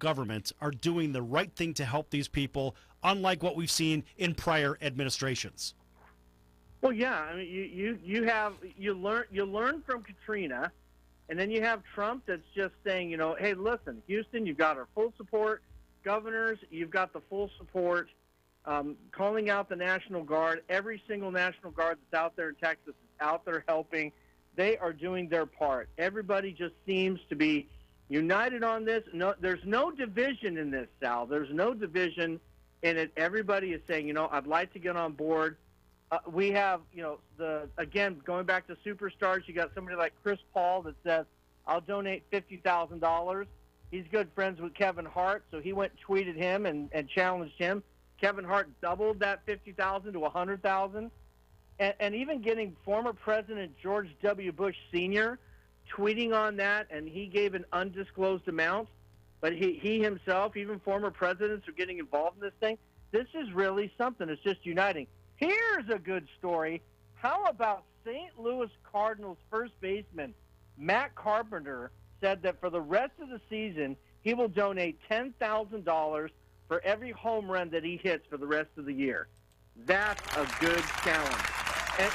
government are doing the right thing to help these people, unlike what we've seen in prior administrations. Well, yeah, I mean, you learn from Katrina, and then you have Trump that's just saying, hey, listen, Houston, you've got our full support. Governors, you've got the full support. Calling out the National Guard, every single National Guard that's out there in Texas is out there helping. They are doing their part. Everybody just seems to be united on this. No, there's no division in this, Sal. There's no division in it. Everybody is saying, I'd like to get on board. We have, again, going back to superstars, you got somebody like Chris Paul that says, I'll donate $50,000. He's good friends with Kevin Hart, so he went and tweeted him and challenged him. Kevin Hart doubled that $50,000 to $100,000. And even getting former President George W. Bush Sr. tweeting on that, and he gave an undisclosed amount. But he himself, even former presidents, are getting involved in this thing. This is really something. It's just uniting. Here's a good story. How about St. Louis Cardinals first baseman Matt Carpenter said that for the rest of the season, he will donate $10,000 for every home run that he hits for the rest of the year. That's a good challenge. And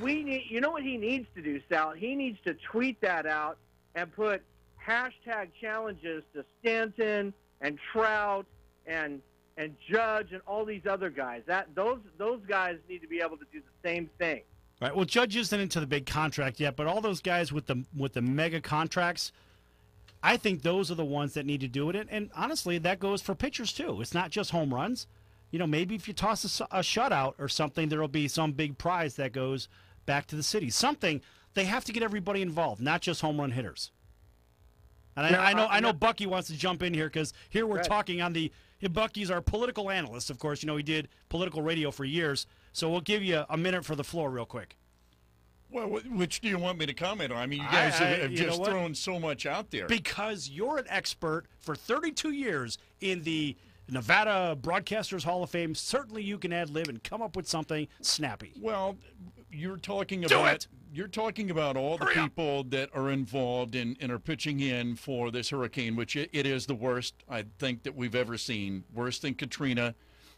we need, you know what he needs to do, Sal? He needs to tweet that out and put hashtag challenges to Stanton and Trout and Judge and all these other guys. Those guys need to be able to do the same thing. All right. Well, Judge isn't into the big contract yet, but all those guys with the mega contracts, I think those are the ones that need to do it. And honestly, that goes for pitchers too. It's not just home runs. Maybe if you toss a shutout or something, there will be some big prize that goes back to the city. Something. They have to get everybody involved, not just home run hitters. And I know Bucky wants to jump in here because here we're talking on the Bucky's our political analyst, of course. He did political radio for years. So we'll give you a minute for the floor real quick. Well, which do you want me to comment on? I mean, you guys have just thrown so much out there. Because you're an expert for 32 years in the Nevada Broadcasters Hall of Fame. Certainly you can ad-lib and come up with something snappy. Well, you're talking about all the people that are involved and are pitching in for this hurricane, which it is the worst, I think, that we've ever seen. Worse than Katrina.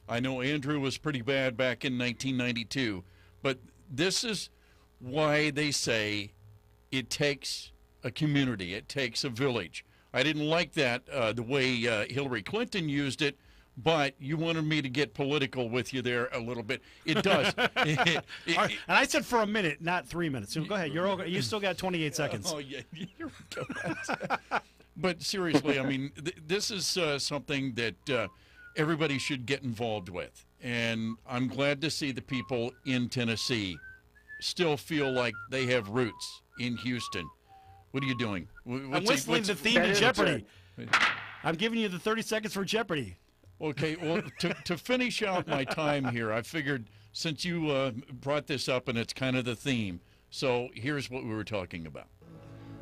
I know Andrew was pretty bad back in 1992. But this is why they say it takes a community. It takes a village. I didn't like that, the way Hillary Clinton used it, but you wanted me to get political with you there a little bit. It does. And I said for a minute, not 3 minutes. So go ahead. You still got 28 seconds. Oh, yeah. Here we go. But seriously, I mean, this is something that everybody should get involved with. And I'm glad to see the people in Tennessee still feel like they have roots in Houston. What are you doing? I'm whistling the theme to Jeopardy. I'm giving you the 30 seconds for Jeopardy. Okay, well, to finish out my time here, I figured since you brought this up and it's kind of the theme, so here's what we were talking about.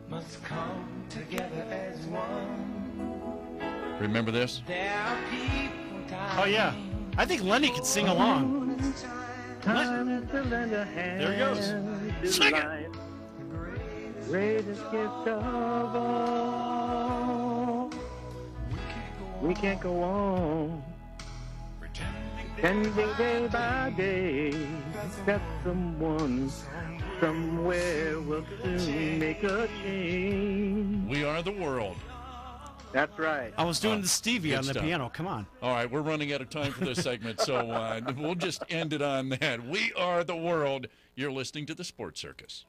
Must come together as one. Remember this? Oh, yeah. I think Lenny could sing along. There he goes. Sing it. Greatest gift of all. We can't go on pretending day by day that someone somewhere will soon make a change. We are the world. That's right. I was doing the Stevie on the piano. Come on. All right, we're running out of time for this segment, so we'll just end it on that. We are the world. You're listening to the Sports Circus.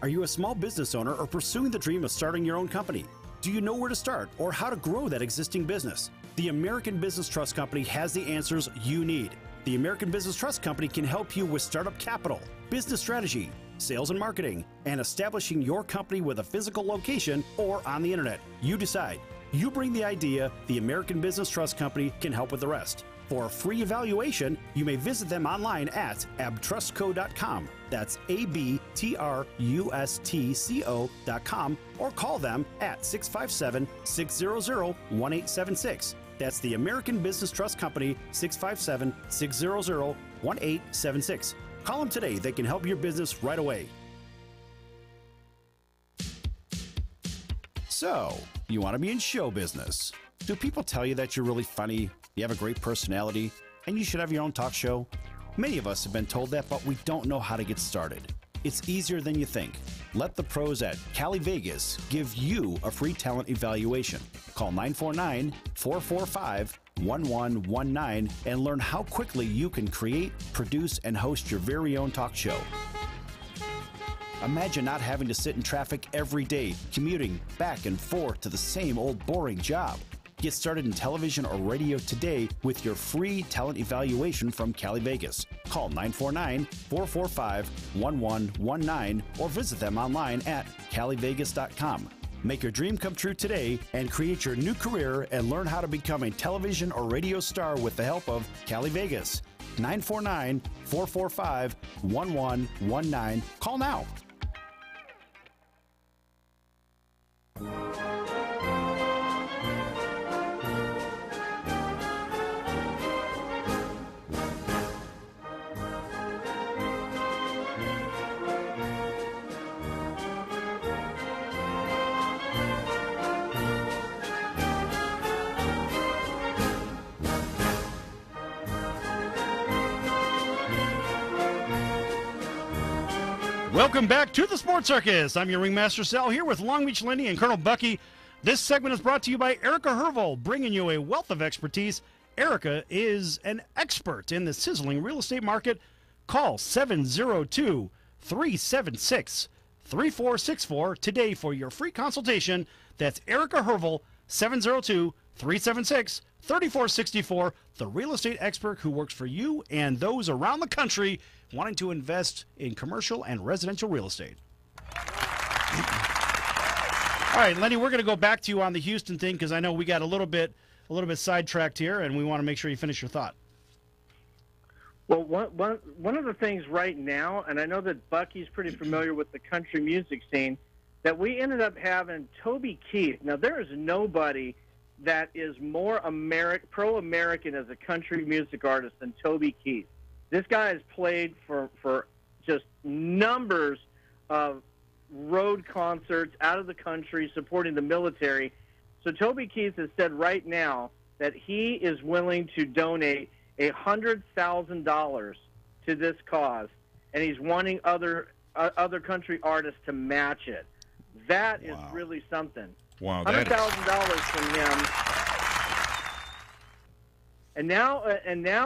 Are you a small business owner or pursuing the dream of starting your own company? Do you know where to start or how to grow that existing business? The American Business Trust Company has the answers you need. The American Business Trust Company can help you with startup capital, business strategy, sales and marketing, and establishing your company with a physical location or on the internet. You decide. You bring the idea, the American Business Trust Company can help with the rest. For a free evaluation, you may visit them online at abtrustco.com. That's ABTRUSTCO.com, or call them at 657-600-1876. That's the American Business Trust Company, 657-600-1876. Call them today. They can help your business right away. So, you want to be in show business. Do people tell you that you're really funny, you have a great personality, and you should have your own talk show? Many of us have been told that, but we don't know how to get started. It's easier than you think. Let the pros at Cali Vegas give you a free talent evaluation. Call 949-445-1119 and learn how quickly you can create, produce, and host your very own talk show. Imagine not having to sit in traffic every day, commuting back and forth to the same old boring job. Get started in television or radio today with your free talent evaluation from Cali Vegas. Call 949-445-1119 or visit them online at calivegas.com. Make your dream come true today and create your new career and learn how to become a television or radio star with the help of Cali Vegas. 949-445-1119. Call now. Welcome back to the Sports Circus. I'm your ringmaster Sal here with Long Beach Lenny and Colonel Bucky. This segment is brought to you by Erica Herval, bringing you a wealth of expertise. Erica is an expert in the sizzling real estate market. Call 702-376-3464 today for your free consultation. That's Erica Herval, 702-376-3464, the real estate expert who works for you and those around the country wanting to invest in commercial and residential real estate. All right, Lenny, we're going to go back to you on the Houston thing because I know we got a little bit sidetracked here, and we want to make sure you finish your thought. Well, one of the things right now, and I know that Bucky's pretty familiar with the country music scene, that we ended up having Toby Keith. Now, there is nobody that is more pro-American as a country music artist than Toby Keith. This guy has played for just numbers of road concerts out of the country supporting the military. So Toby Keith has said right now that he is willing to donate $100,000 to this cause, and he's wanting other country artists to match it. That is really something. Wow, $100,000 from him. And now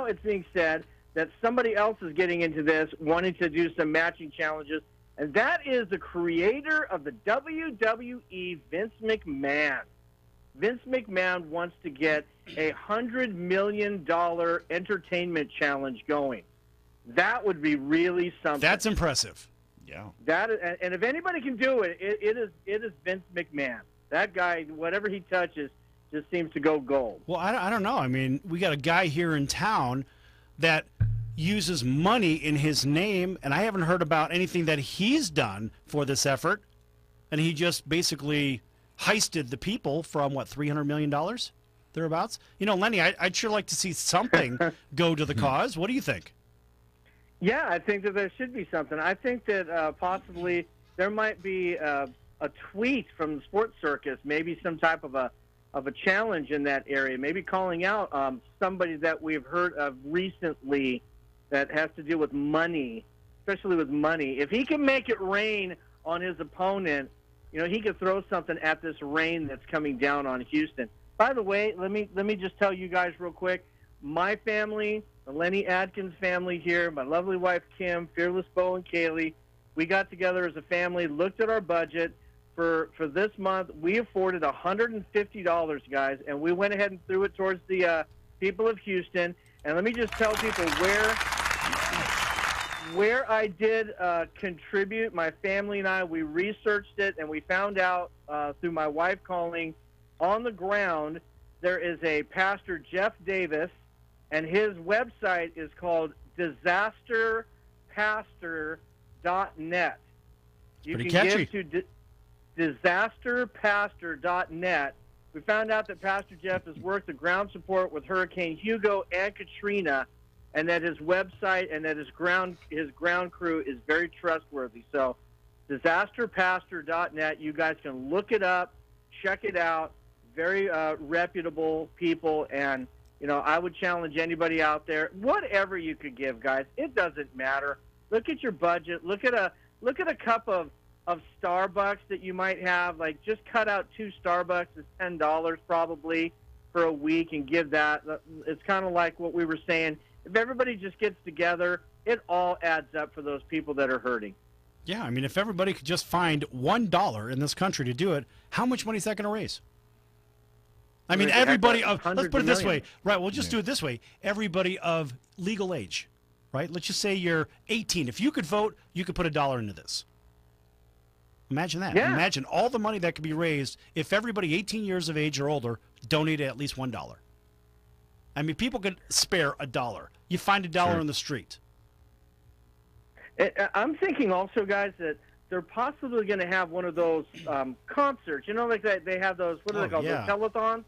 it's being said that somebody else is getting into this, wanting to do some matching challenges, and that is the creator of the WWE, Vince McMahon. Vince McMahon wants to get a $100 million entertainment challenge going. That would be really something. That's impressive. Yeah. And if anybody can do it, it is Vince McMahon. That guy, whatever he touches, just seems to go gold. Well, I don't know. I mean, we got a guy here in town that uses money in his name, and I haven't heard about anything that he's done for this effort, and he just basically heisted the people from, what, $300 million? Thereabouts? You know, Lenny, I'd sure like to see something go to the cause. What do you think? Yeah, I think that there should be something. I think that possibly there might be a tweet from the Sports Circus, maybe some type of a challenge in that area, maybe calling out somebody that we've heard of recently that has to do with money, especially with money. If he can make it rain on his opponent, you know, he could throw something at this rain that's coming down on Houston. By the way, let me just tell you guys real quick, my family, the Lenny Adkins family here, my lovely wife Kim, Fearless Bo and Kaylee, we got together as a family, looked at our budget. For this month, we afforded $150, guys, and we went ahead and threw it towards the people of Houston. And let me just tell people where I did contribute. My family and I, we researched it, and we found out through my wife calling on the ground, there is a Pastor Jeff Davis, and his website is called disasterpastor.net. You can catchy. give to disasterpastor.net. We found out that Pastor Jeff has worked the ground support with Hurricane Hugo and Katrina, and that his website and that his ground crew is very trustworthy. So disasterpastor.net, you guys can look it up, check it out. very reputable people, and I would challenge anybody out there. Whatever you could give, guys, it doesn't matter. Look at your budget. Look at a cup of Starbucks that you might have. Like, just cut out 2 Starbucks. It's $10 probably for a week, and give that. It's kind of like what we were saying. If everybody just gets together, it all adds up for those people that are hurting. Yeah, I mean, if everybody could just find $1 in this country to do it, how much money is that going to raise? I mean, everybody of, let's put it this way, right? We'll just do it this way. Everybody of legal age, right? Let's just say you're 18. If you could vote, you could put $1 into this. Imagine that. Yeah. Imagine all the money that could be raised if everybody 18 years of age or older donated at least $1. I mean, people could spare $1. You find $1 in the street. I'm thinking also, guys, that they're possibly going to have one of those concerts. Like they have those, what are they called, those telethons?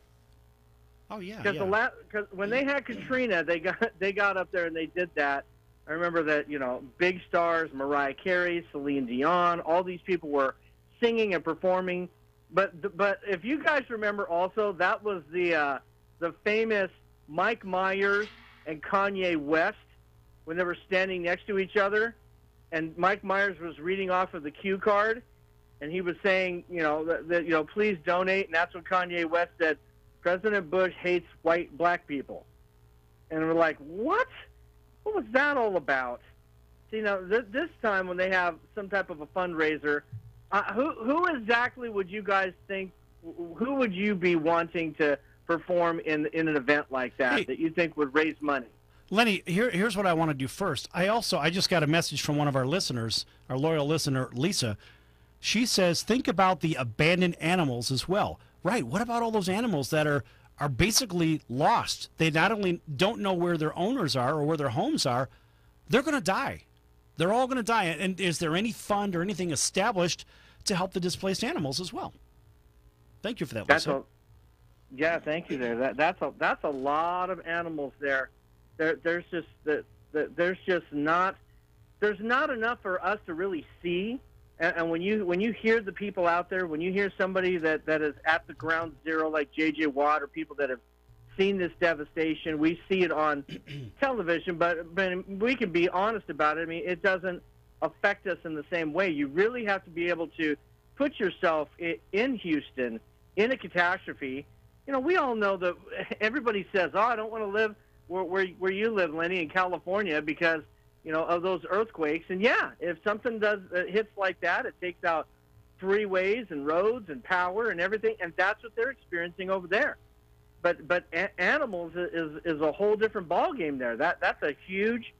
Oh, yeah. Because when they had Katrina, they got up there and they did that. I remember that, big stars, Mariah Carey, Celine Dion, all these people were singing and performing. But if you guys remember also, that was the famous Mike Myers and Kanye West when they were standing next to each other. And Mike Myers was reading off of the cue card, and he was saying, please donate. And that's when Kanye West said, President Bush hates black people. And we're like, what? What was that all about? So, this time when they have some type of a fundraiser, who exactly would you guys think? Who would you be wanting to perform in an event like that that you think would raise money? Lenny, here's what I want to do first. I just got a message from one of our listeners, our loyal listener, Lisa. She says, think about the abandoned animals as well. Right, what about all those animals that are basically lost? They not only don't know where their owners are or where their homes are, they're going to die. They're all going to die. And is there any fund or anything established to help the displaced animals as well? Thank you for that, Lisa. Thank you there. That's a lot of animals there. There's not enough for us to really see. And when you hear the people out there, when you hear somebody that is at the ground zero like J.J. Watt or people that have seen this devastation, we see it on television, but we can be honest about it. I mean, it doesn't affect us in the same way. You really have to be able to put yourself in Houston in a catastrophe. We all know that everybody says, I don't want to live where you live, Lenny, in California, because of those earthquakes. And if something hits like that, it takes out freeways and roads and power and everything, and that's what they're experiencing over there. But animals is a whole different ballgame there. That's a huge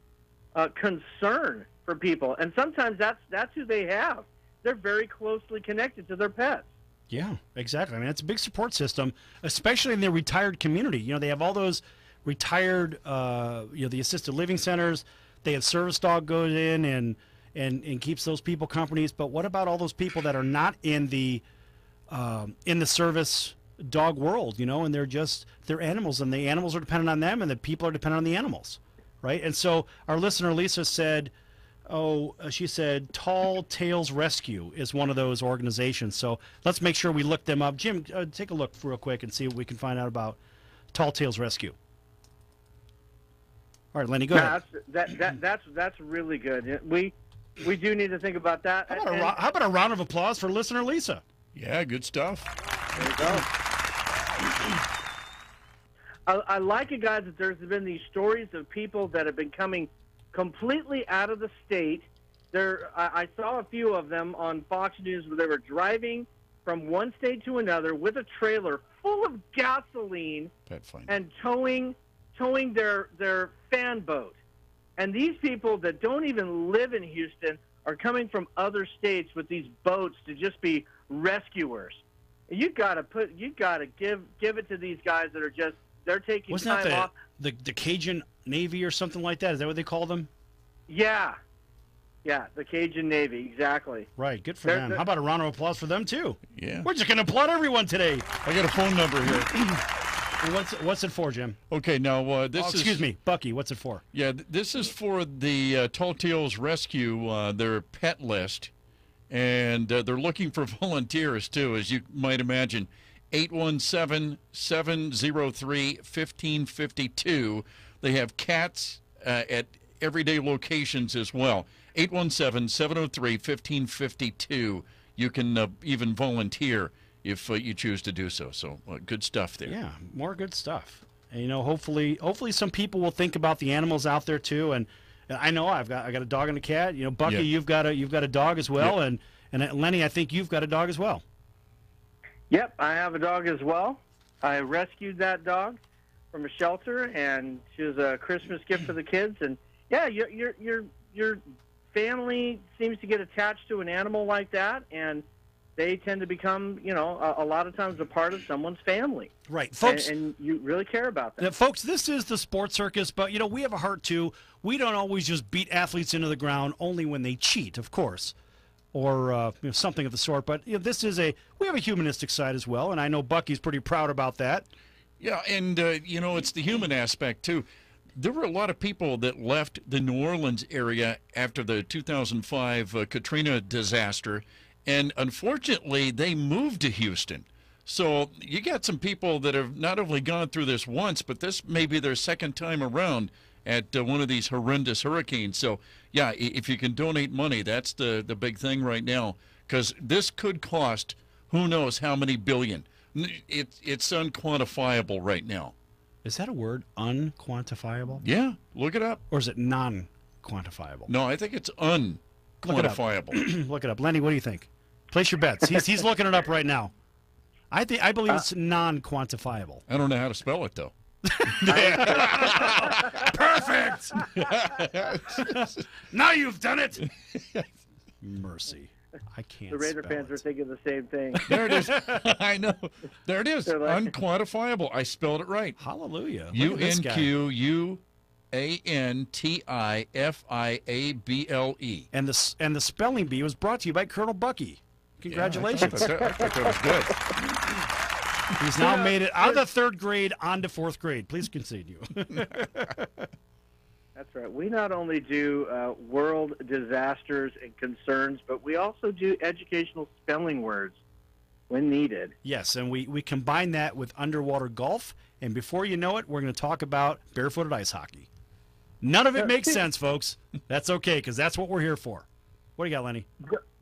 concern for people, and sometimes that's who they have. They're very closely connected to their pets. Yeah, exactly. I mean, it's a big support system, especially in the retired community. They have all those retired, the assisted living centers. They have service dog goes in and keeps those people companies. But what about all those people that are not in the service dog world? And they're animals, and the animals are dependent on them, and the people are dependent on the animals, right? And so our listener Lisa said, she said Tall Tales Rescue is one of those organizations. So let's make sure we look them up. Jim, take a look real quick and see what we can find out about Tall Tales Rescue. All right, Lenny, go ahead. That's really good. We do need to think about that. How about a round of applause for listener Lisa? Yeah, good stuff. There you go. I like it, guys, that there's been these stories of people that have been coming completely out of the state. I saw a few of them on Fox News where they were driving from one state to another with a trailer full of gasoline and towing their fan boat. And these people that don't even live in Houston are coming from other states with these boats to just be rescuers. You got to give it to these guys that are they're taking time off. The Cajun Navy or something like that? Is that what they call them? Yeah, the Cajun Navy, exactly. Right, good for them. How about a round of applause for them too? Yeah, we're just going to applaud everyone today. I got a phone number here. What's it for, Jim? Okay, now excuse me, Bucky. What's it for? Yeah, this is for the Tall Tales Rescue, their pet list, and they're looking for volunteers too, as you might imagine. 817-703-1552. They have cats at everyday locations as well. 817-703-1552. You can even volunteer if you choose to do so. So good stuff there. Yeah, more good stuff. And, you know, hopefully some people will think about the animals out there too. And I know I got a dog and a cat. You know, Bucky, Yeah. you've got a dog as well, Yeah. and Lenny, I think you've got a dog as well. Yep, I have a dog as well. I rescued that dog from a shelter, and she was a Christmas gift for the kids. And yeah, your family seems to get attached to an animal like that, and they tend to become, you know, a lot of times a part of someone's family. Right, folks. And you really care about that. Folks, this is the Sports Circus, but, you know, we have a heart, too. We don't always just beat athletes into the ground, only when they cheat, of course, or you know, something of the sort. But you know, we have a humanistic side as well, and I know Bucky's pretty proud about that. Yeah, and, you know, it's the human aspect, too. There were a lot of people that left the New Orleans area after the 2005 Katrina disaster, and unfortunately, they moved to Houston. So you got some people that have not only gone through this once, but this may be their second time around at one of these horrendous hurricanes. So, yeah, if you can donate money, that's the big thing right now, because this could cost who knows how many billion. It's unquantifiable right now. Is that a word, unquantifiable? Yeah, look it up. Or is it non-quantifiable? No, I think it's unquantifiable. Look it up. Lenny, what do you think? Place your bets. He's looking it up right now. I believe it's non-quantifiable. I don't know how to spell it, though. Perfect! Now you've done it! Mercy. I can't The Raider spell fans it. are thinking the same thing. There it is. I know. There it is. They're like- Unquantifiable. I spelled it right. Hallelujah. Look at this guy. UNQUANTIFIABLE. And the spelling bee was brought to you by Colonel Bucky. Congratulations. I thought that was good. He's now made it out of the third grade onto fourth grade. Please continue. That's right. We not only do world disasters and concerns, but we also do educational spelling words when needed. Yes, and we combine that with underwater golf, and before you know it, we're going to talk about barefooted ice hockey. None of it makes sense, folks. That's okay, because that's what we're here for. What do you got, Lenny?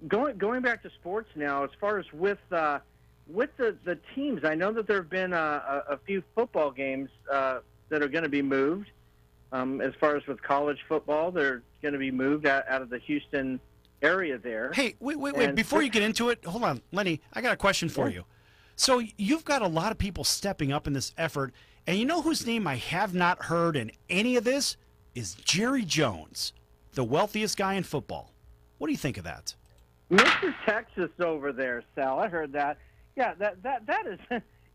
Going back to sports now, as far as with the teams, I know that there have been a few football games that are going to be moved. As far as with college football, they're going to be moved out of the Houston area there. Hey, wait. Before you get into it, hold on. Lenny, I got a question for you. So you've got a lot of people stepping up in this effort, and you know whose name I have not heard in any of this is Jerry Jones, the wealthiest guy in football. What do you think of that? Mr. Texas over there, Sal. I heard that. Yeah, that is.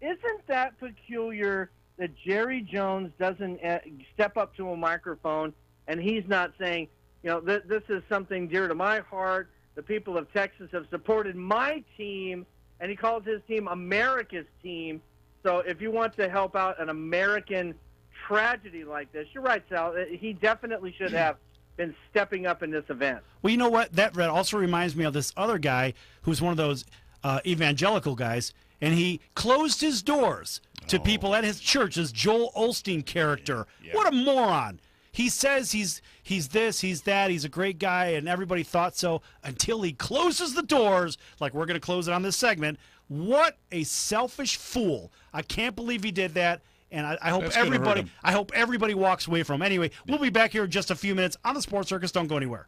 Isn't that peculiar that Jerry Jones doesn't step up to a microphone and he's not saying, you know, this is something dear to my heart. The people of Texas have supported my team, and he calls his team America's team. So if you want to help out an American tragedy like this, you're right, Sal. He definitely should have been stepping up in this event. Well, you know what? That also reminds me of this other guy who's one of those evangelical guys, and he closed his doors to people at his church, this Joel Osteen character. Yeah. What a moron. He says he's this, he's that, he's a great guy, and everybody thought so until he closes the doors, like we're going to close it on this segment. What a selfish fool. I can't believe he did that. And I hope That's gonna hurt him. I hope everybody walks away from him. Anyway, we'll be back here in just a few minutes on the Sports Circus. Don't go anywhere.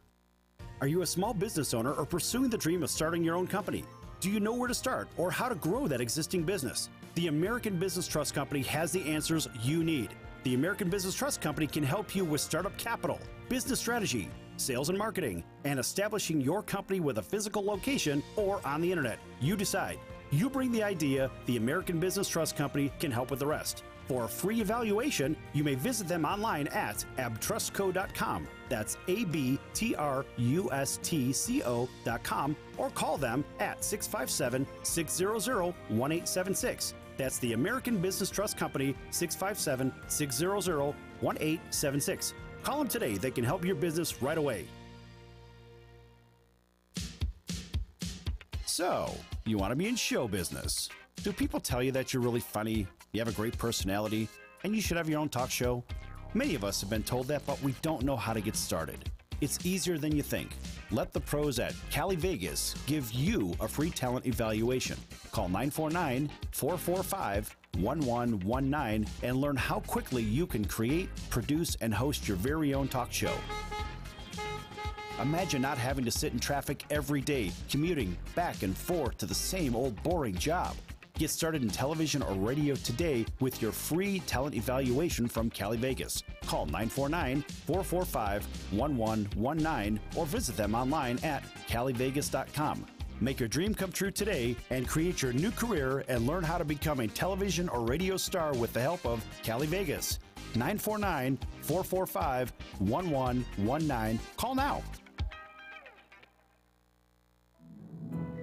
Are you a small business owner or pursuing the dream of starting your own company? Do you know where to start or how to grow that existing business? The American Business Trust Company has the answers you need. The American Business Trust Company can help you with startup capital, business strategy, sales and marketing, and establishing your company with a physical location or on the internet. You decide. You bring the idea, the American Business Trust Company can help with the rest. For a free evaluation, you may visit them online at abtrustco.com. That's ABTRUSTCO.com, or call them at 657-600-1876. That's the American Business Trust Company, 657-600-1876. Call them today. They can help your business right away. So, you want to be in show business, Do people tell you that you're really funny, you have a great personality, and you should have your own talk show? Many of us have been told that, but we don't know how to get started. It's easier than you think. Let the pros at Cali Vegas give you a free talent evaluation. Call 949-445-1119 and learn how quickly you can create, produce, and host your very own talk show. Imagine not having to sit in traffic every day, commuting back and forth to the same old boring job. Get started in television or radio today with your free talent evaluation from Cali Vegas. Call 949-445-1119 or visit them online at calivegas.com. Make your dream come true today and create your new career and learn how to become a television or radio star with the help of Cali Vegas. 949-445-1119. Call now.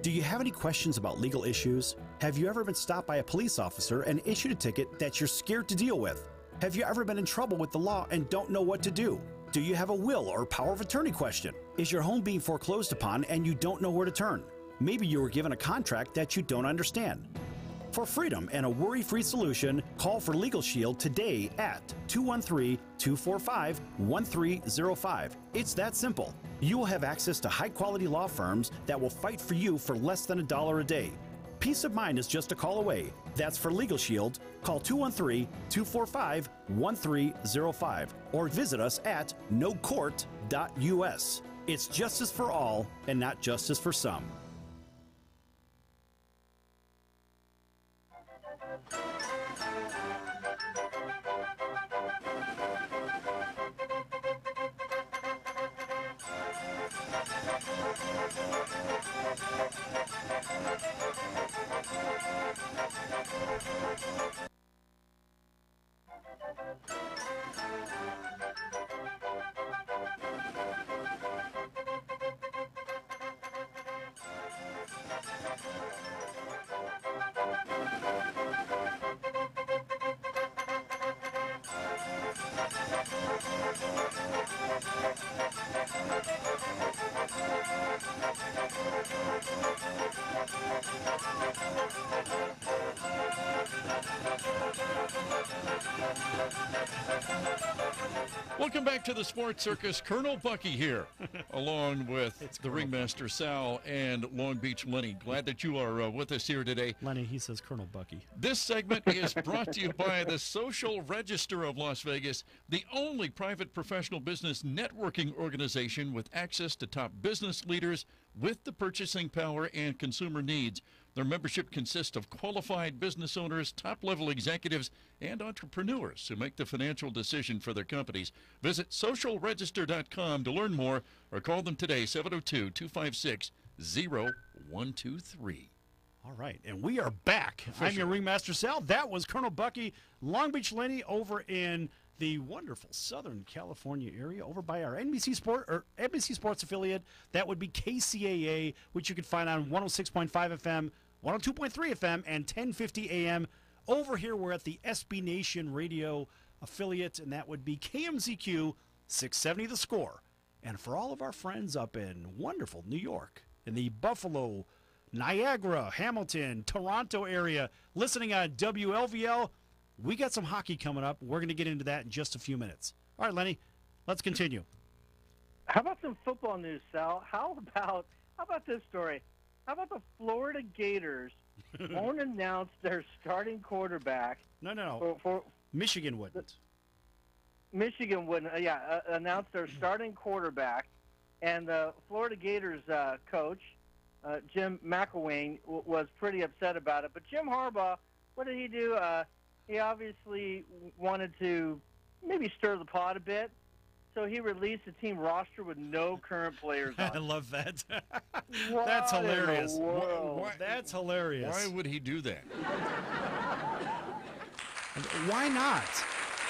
Do you have any questions about legal issues? Have you ever been stopped by a police officer and issued a ticket that you're scared to deal with? Have you ever been in trouble with the law and don't know what to do? Do you have a will or power of attorney question? Is your home being foreclosed upon and you don't know where to turn? Maybe you were given a contract that you don't understand. For freedom and a worry-free solution, call for Legal Shield today at 213-245-1305. It's that simple. You will have access to high-quality law firms that will fight for you for less than $1 a day. Peace of mind is just a call away. That's for Legal Shield. Call 213-245-1305 or visit us at nocourt.us. It's justice for all and not justice for some. Welcome back to the Sports Circus. Colonel Bucky here, along with the Ringmaster Sal and Long Beach Lenny. Glad that you are with us here today. Lenny, he says Colonel Bucky. This segment is brought to you by the Social Register of Las Vegas, the only private professional business networking organization with access to top business leaders with the purchasing power and consumer needs. Their membership consists of qualified business owners, top-level executives, and entrepreneurs who make the financial decision for their companies. Visit socialregister.com to learn more or call them today, 702-256-0123. All right, and we are back. I'm your Ringmaster Sal. That was Colonel Bucky. Long Beach Lenny over in the wonderful Southern California area, over by our NBC Sports affiliate. That would be KCAA, which you can find on 106.5 FM, 102.3 FM, and 1050 AM. Over here, we're at the SB Nation radio affiliate, and that would be KMZQ 670 The Score. And for all of our friends up in wonderful New York, in the Buffalo, Niagara, Hamilton, Toronto area, listening on WLVL, we got some hockey coming up. We're going to get into that in just a few minutes. All right, Lenny, let's continue. How about some football news, Sal? How about this story? How about the Florida Gators won't announce their starting quarterback? No. For Michigan wouldn't. Michigan wouldn't, announce their starting quarterback. And the Florida Gators coach, Jim McElwain, was pretty upset about it. But Jim Harbaugh, what did he do? He obviously wanted to maybe stir the pot a bit. So he released a team roster with no current players on. I love that. That's hilarious. That's hilarious. Why would he do that? Why not?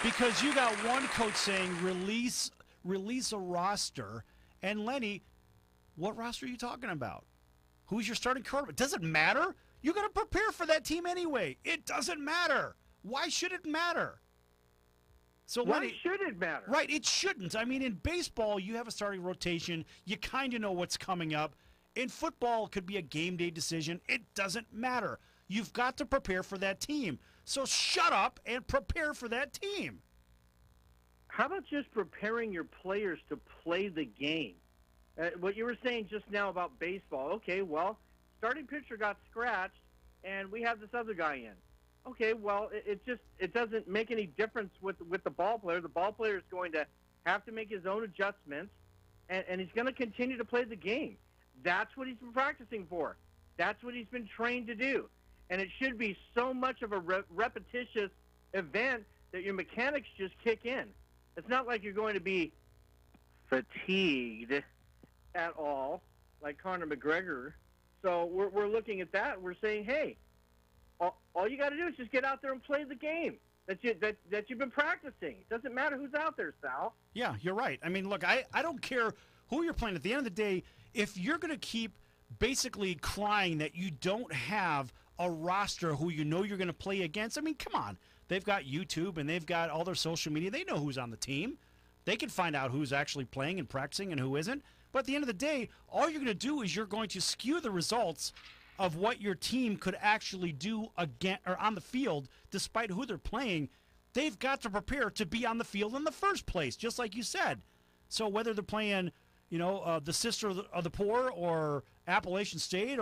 Because you got one coach saying release a roster. And Lenny, what roster are you talking about? Who's your starting quarterback? Does it matter? You got to prepare for that team anyway. It doesn't matter. Why should it matter? So why should it matter? Right, it shouldn't. I mean, in baseball, you have a starting rotation. You kind of know what's coming up. In football, it could be a game day decision. It doesn't matter. You've got to prepare for that team. So shut up and prepare for that team. How about just preparing your players to play the game? What you were saying just now about baseball, okay, well, starting pitcher got scratched, and we have this other guy in. Okay, well, it doesn't make any difference with the ball player. The ball player is going to have to make his own adjustments, and he's going to continue to play the game. That's what he's been practicing for. That's what he's been trained to do. And it should be so much of a repetitious event that your mechanics just kick in. It's not like you're going to be fatigued at all, like Conor McGregor. So we're looking at that. We're saying, hey, all you got to do is just get out there and play the game that you've been practicing. It doesn't matter who's out there, Sal. Yeah, you're right. I mean, look, I don't care who you're playing. At the end of the day, if you're going to keep basically crying that you don't have a roster who you know you're going to play against, I mean, come on. They've got YouTube and they've got all their social media. They know who's on the team. They can find out who's actually playing and practicing and who isn't. But at the end of the day, all you're going to do is you're going to skew the results of what your team could actually do again or on the field, despite who they're playing. They've got to prepare to be on the field in the first place, just like you said. So whether they're playing, the sister of the poor or Appalachian State or